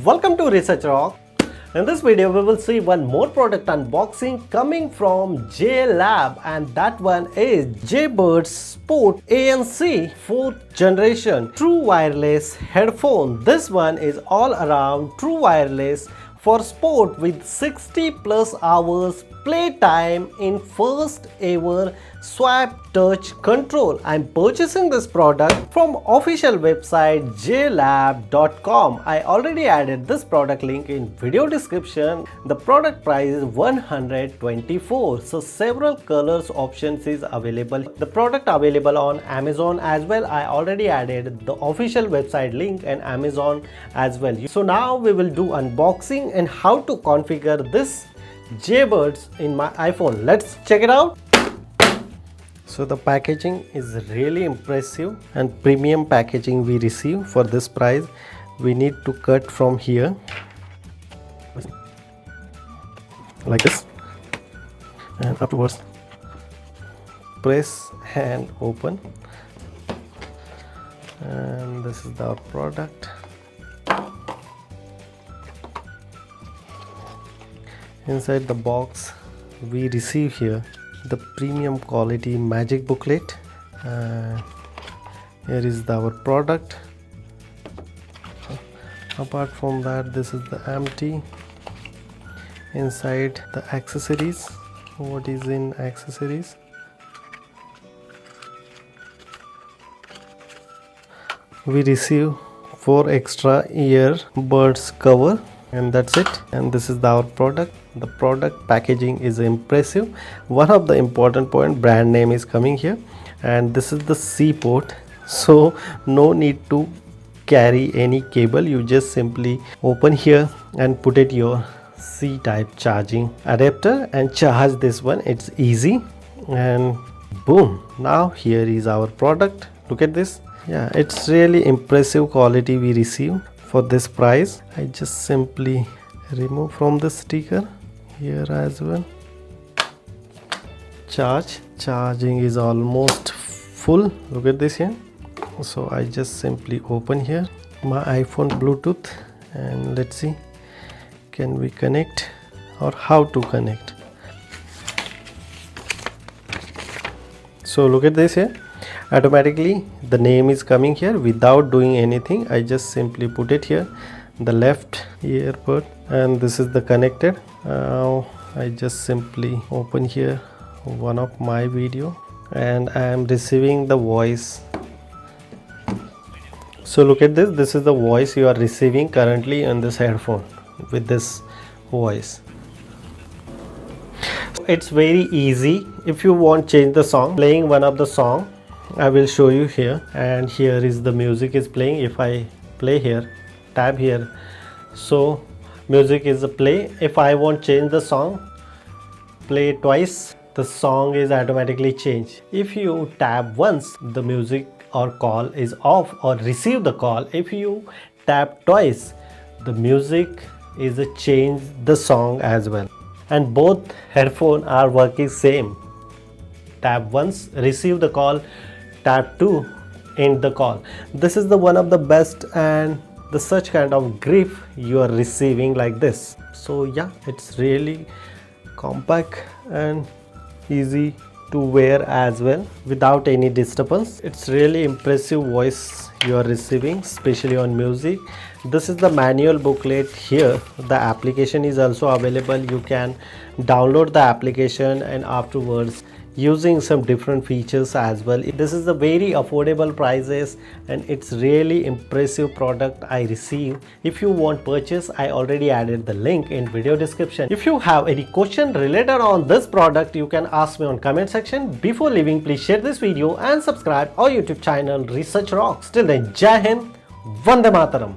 Welcome to Research Rock. In this video we will see one more product unboxing coming from JLab, and that one is JBuds Sport ANC 4th generation true wireless headphone. This one is all around true wireless for sport with 60 plus hours playtime in first ever swipe touch control. I'm purchasing this product from official website jlab.com. I already added this product link in video description. The product price is 124. So several colors options is available. The product available on Amazon as well. I already added the official website link and Amazon as well. So now we will do unboxing and how to configure this JBuds in my iPhone. Let's check it out. So the packaging is really impressive and premium packaging we receive for this price. We need to cut from here like this and afterwards press and open, and this is the product. Inside the box we receive here the premium quality magic booklet. Here is our product. Apart from that, this is the empty. Inside the accessories, what is in accessories? We receive 4 extra earbuds cover, and that's it. And this is our product. The product packaging is impressive. One of the important point, brand name is coming here, and this is the C port, so no need to carry any cable. You just simply open here and put it your C type charging adapter and charge this one. It's easy, and boom, now here is our product. Look at this. Yeah, it's really impressive quality we receive for this price. I just simply remove from the sticker here as well. Charging is almost full. Look at this here. So I just simply open here my iPhone Bluetooth, and let's see, can we connect or how to connect. So look at this here. Automatically the name is coming here without doing anything. I just simply put it here, the left earbud, and this is the connected. Now I just simply open here one of my video, and I am receiving the voice. So look at this. This is the voice you are receiving currently on this headphone with this voice. It's very easy. If you want change the song, playing one of the song, I will show you here, and here is the music is playing. If I play here, tab here, so music is a play. If I want change the song, play twice, the song is automatically changed. If you tap once, the music or call is off or receive the call. If you tap twice, the music is a change the song as well. And both headphone are working same. Tap once, receive the call, tap 2, end the call. This is the one of the best and the such kind of grip you are receiving like this. So yeah, it's really compact and easy to wear as well without any disturbance. It's really impressive voice you are receiving, especially on music. This is the manual booklet here. The application is also available. You can download the application and afterwards using some different features as well. This is a very affordable prices, and it's really impressive product I receive. If you want purchase, I already added the link in video description. If you have any question related on this product, you can ask me on comment section. Before leaving, please share this video and subscribe our YouTube channel Research Rocks. Till then, Jai Hind, Vande Mataram.